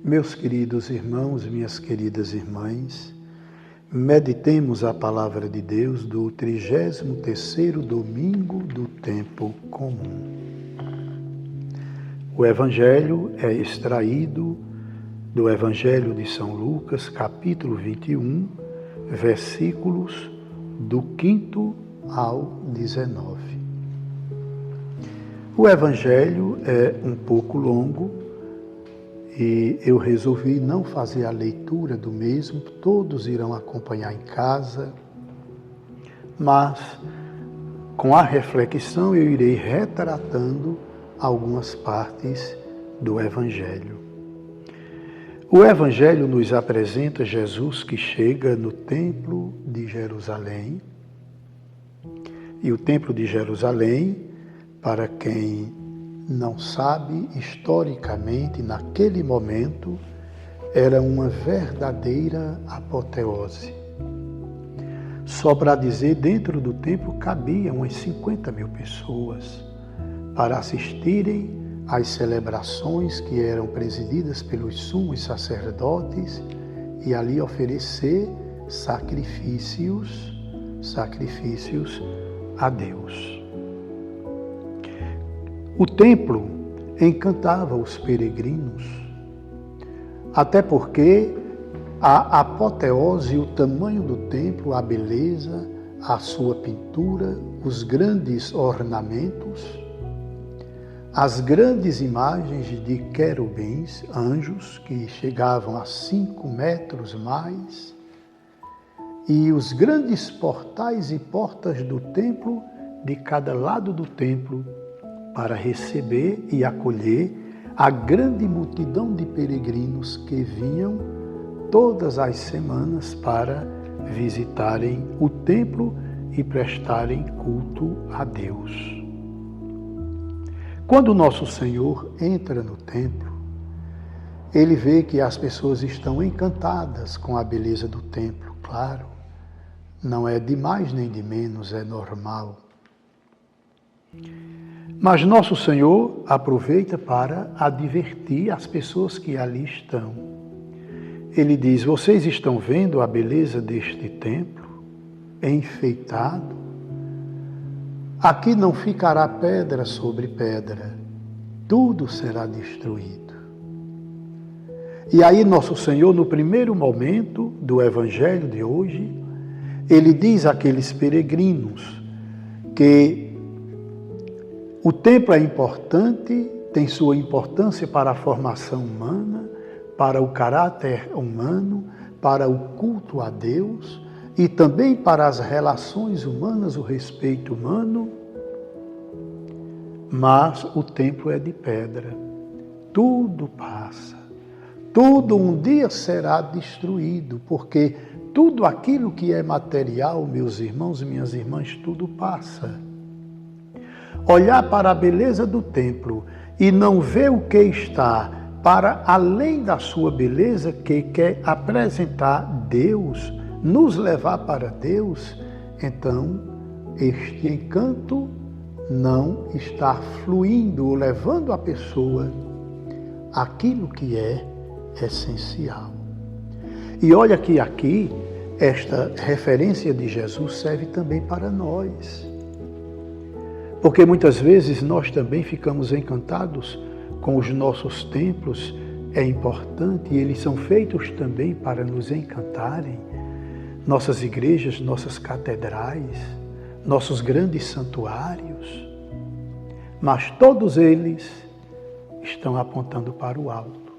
Meus queridos irmãos, minhas queridas irmãs, meditemos a palavra de Deus do 33º domingo do tempo comum. O Evangelho é extraído do Evangelho de São Lucas, capítulo 21, versículos do 5º ao 19. O Evangelho é um pouco longo, e eu resolvi não fazer a leitura do mesmo, todos irão acompanhar em casa, mas com a reflexão eu irei retratando algumas partes do Evangelho. O Evangelho nos apresenta Jesus que chega no Templo de Jerusalém, e o Templo de Jerusalém, para quem não sabe, historicamente, naquele momento, era uma verdadeira apoteose. Só para dizer, dentro do templo cabiam umas 50 mil pessoas para assistirem às celebrações que eram presididas pelos sumos sacerdotes e ali oferecer sacrifícios a Deus. O templo encantava os peregrinos, até porque a apoteose, o tamanho do templo, a beleza, a sua pintura, os grandes ornamentos, as grandes imagens de querubins, anjos, que chegavam a 5 metros mais, e os grandes portais e portas do templo, de cada lado do templo, para receber e acolher a grande multidão de peregrinos que vinham todas as semanas para visitarem o templo e prestarem culto a Deus. Quando nosso Senhor entra no templo, ele vê que as pessoas estão encantadas com a beleza do templo, claro, não é de mais nem de menos, é normal. Mas nosso Senhor aproveita para advertir as pessoas que ali estão. Ele diz: vocês estão vendo a beleza deste templo, enfeitado? Aqui não ficará pedra sobre pedra, tudo será destruído. E aí nosso Senhor, no primeiro momento do Evangelho de hoje, ele diz àqueles peregrinos que o templo é importante, tem sua importância para a formação humana, para o caráter humano, para o culto a Deus e também para as relações humanas, o respeito humano. Mas o templo é de pedra, tudo passa, tudo um dia será destruído, porque tudo aquilo que é material, meus irmãos e minhas irmãs, tudo passa. Olhar para a beleza do templo e não ver o que está para além da sua beleza, que quer apresentar Deus, nos levar para Deus, então este encanto não está fluindo ou levando a pessoa aquilo que é essencial. E olha que aqui, esta referência de Jesus serve também para nós. Porque muitas vezes nós também ficamos encantados com os nossos templos, é importante, e eles são feitos também para nos encantarem. Nossas igrejas, nossas catedrais, nossos grandes santuários, mas todos eles estão apontando para o alto,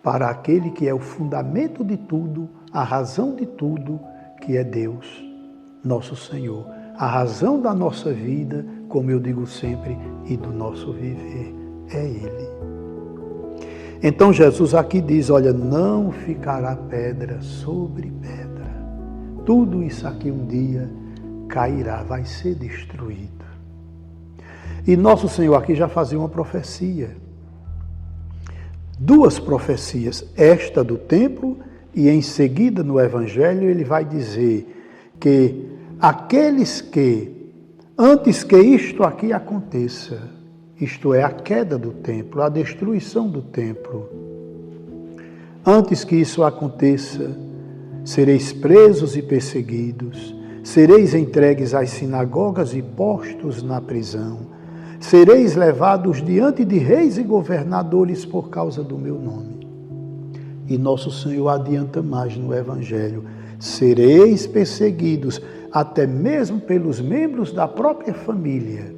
para aquele que é o fundamento de tudo, a razão de tudo, que é Deus, nosso Senhor. A razão da nossa vida, como eu digo sempre, e do nosso viver, é Ele. Então Jesus aqui diz, olha, não ficará pedra sobre pedra. Tudo isso aqui um dia cairá, vai ser destruído. E nosso Senhor aqui já fazia uma profecia. 2 profecias, esta do templo e em seguida no Evangelho ele vai dizer que aqueles que, antes que isto aqui aconteça, isto é, a queda do templo, a destruição do templo, Antes que isso aconteça, sereis presos e perseguidos, sereis entregues às sinagogas e postos na prisão, sereis levados diante de reis e governadores por causa do meu nome. E nosso Senhor adianta mais no Evangelho: sereis perseguidos até mesmo pelos membros da própria família.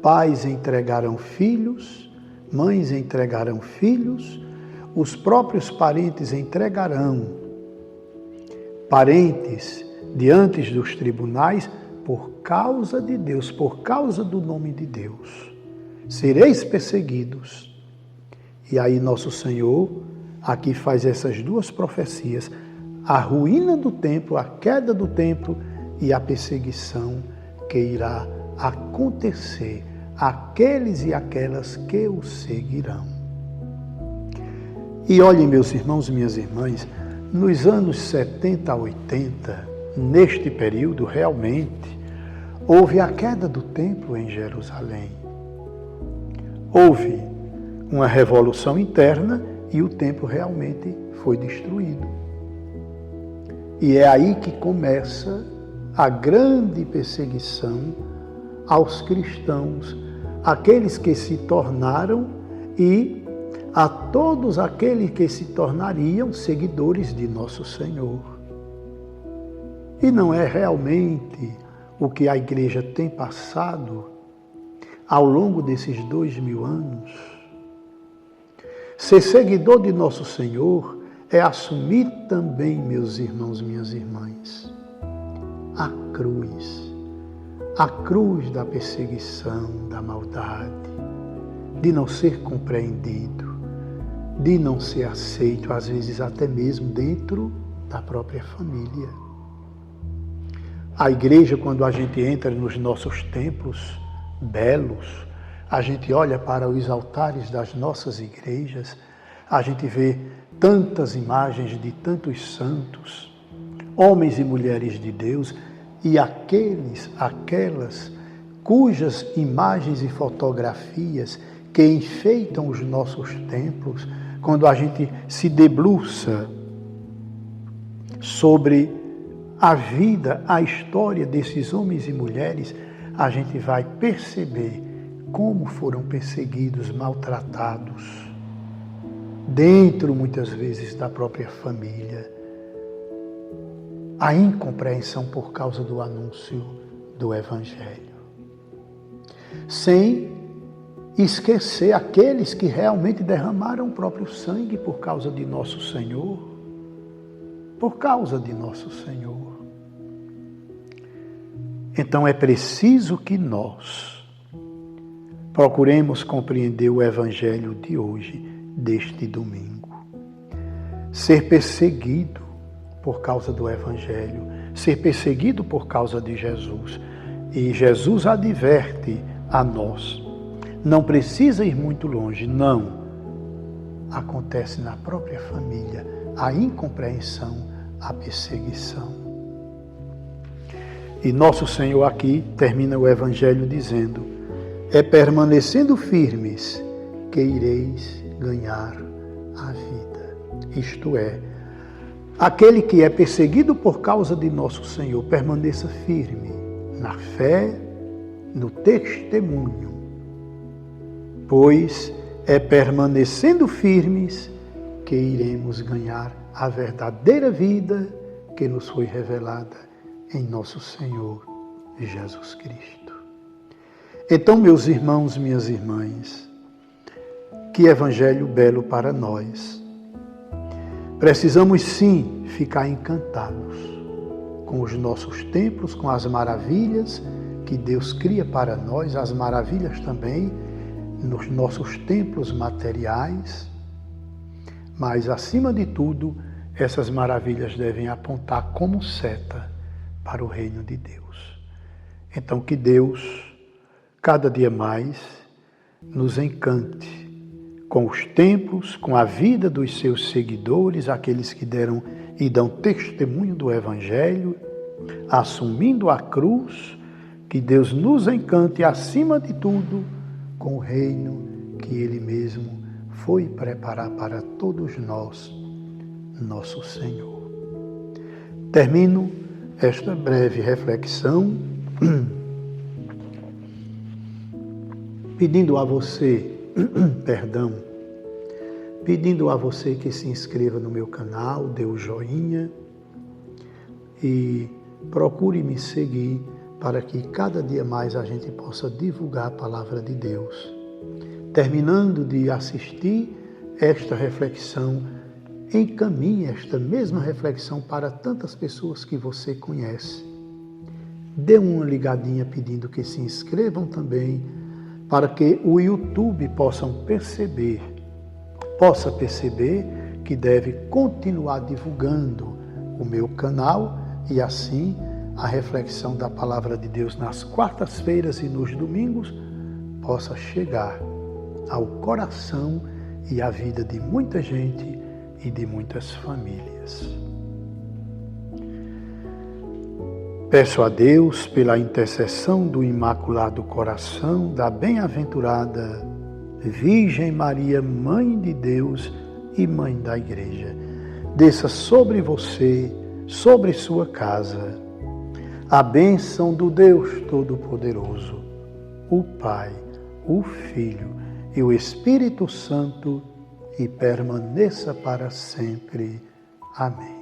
Pais entregarão filhos, mães entregarão filhos, os próprios parentes entregarão parentes diante dos tribunais por causa de Deus, por causa do nome de Deus. Sereis perseguidos. E aí nosso Senhor aqui faz essas duas profecias: a ruína do templo, a queda do templo e a perseguição que irá acontecer àqueles e aquelas que o seguirão. E olhem, meus irmãos e minhas irmãs, nos anos 70 a 80, neste período, realmente, houve a queda do templo em Jerusalém. Houve uma revolução interna e o templo realmente foi destruído. E é aí que começa a grande perseguição aos cristãos, aqueles que se tornaram e a todos aqueles que se tornariam seguidores de nosso Senhor. E não é realmente o que a igreja tem passado ao longo desses 2000 anos. Ser seguidor de nosso Senhor é assumir também, meus irmãos e minhas irmãs, a cruz da perseguição, da maldade, de não ser compreendido, de não ser aceito, às vezes até mesmo dentro da própria família. A igreja, quando a gente entra nos nossos templos belos, a gente olha para os altares das nossas igrejas, a gente vê tantas imagens de tantos santos, homens e mulheres de Deus, e aquelas cujas imagens e fotografias que enfeitam os nossos templos, quando a gente se debruça sobre a vida, a história desses homens e mulheres, a gente vai perceber como foram perseguidos, maltratados, dentro muitas vezes da própria família. A incompreensão por causa do anúncio do Evangelho. Sem esquecer aqueles que realmente derramaram o próprio sangue por causa de nosso Senhor. Por causa de nosso Senhor. Então é preciso que nós procuremos compreender o Evangelho de hoje, deste domingo. Ser perseguido por causa do Evangelho, ser perseguido por causa de Jesus. E Jesus adverte a nós. Não precisa ir muito longe, não. Acontece na própria família a incompreensão, a perseguição. E nosso Senhor aqui termina o Evangelho dizendo: é permanecendo firmes que ireis ganhar a vida. Isto é, aquele que é perseguido por causa de nosso Senhor, permaneça firme na fé, no testemunho, pois é permanecendo firmes que iremos ganhar a verdadeira vida que nos foi revelada em nosso Senhor Jesus Cristo. Então, meus irmãos, minhas irmãs, que evangelho belo para nós. Precisamos sim ficar encantados com os nossos templos, com as maravilhas que Deus cria para nós, as maravilhas também nos nossos templos materiais, mas acima de tudo, essas maravilhas devem apontar como seta para o reino de Deus. Então que Deus, cada dia mais, nos encante com os templos, com a vida dos seus seguidores, aqueles que deram e dão testemunho do Evangelho, assumindo a cruz, que Deus nos encante acima de tudo com o reino que Ele mesmo foi preparar para todos nós nosso Senhor. Termino esta breve reflexão pedindo a você, pedindo a você que se inscreva no meu canal, dê o joinha e procure me seguir para que cada dia mais a gente possa divulgar a palavra de Deus. Terminando de assistir esta reflexão, encaminhe esta mesma reflexão para tantas pessoas que você conhece. Dê uma ligadinha pedindo que se inscrevam também, para que o YouTube possa perceber que deve continuar divulgando o meu canal e assim a reflexão da palavra de Deus nas quartas-feiras e nos domingos possa chegar ao coração e à vida de muita gente e de muitas famílias. Peço a Deus, pela intercessão do Imaculado Coração da bem-aventurada Virgem Maria, Mãe de Deus e Mãe da Igreja, desça sobre você, sobre sua casa, a bênção do Deus Todo-Poderoso, o Pai, o Filho e o Espírito Santo, e permaneça para sempre. Amém.